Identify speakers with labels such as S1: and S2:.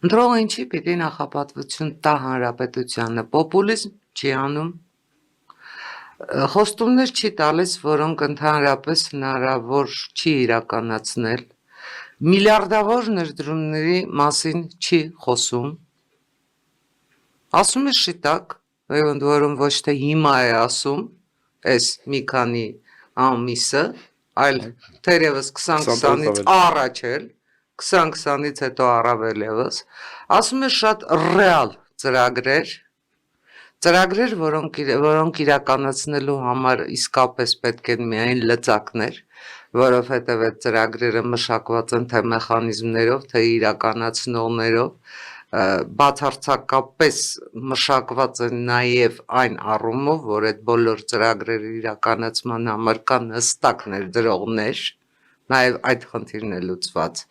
S1: Ընտրողը ինչի պիտի նախապատվություն տա հանրապետությանը, պոպուլիզմ չի անում, խոստումներ չի տալիս, որոնք ընդհանրապես հնարավոր չի իրականացնել, միլիարդավոր ներդրումների մասին չի խոսում, ասում է շիտակ, եւ ընդ որում ոչ թե հիմա է ասում, այս մի քանի ամիսը, այլ թերևս 2020-ից առաջ էլ, 2020-ից հետո առավել ևս, ասում է շատ ռեալ ծրագրեր, որոնք իրականացնելու համար իսկապես պետք են միայն լծակներ, որովհետև այդ ծրագրերը մշակված են թե մեխանիզմներով, թե իրականացնողներով, բացարձակապես մշակված են նաև այն առումով, որ այդ բոլոր ծրագրերի իրականացման համար կան հստակ ներդրողներ, նաև այդ խնդիրն է լուծված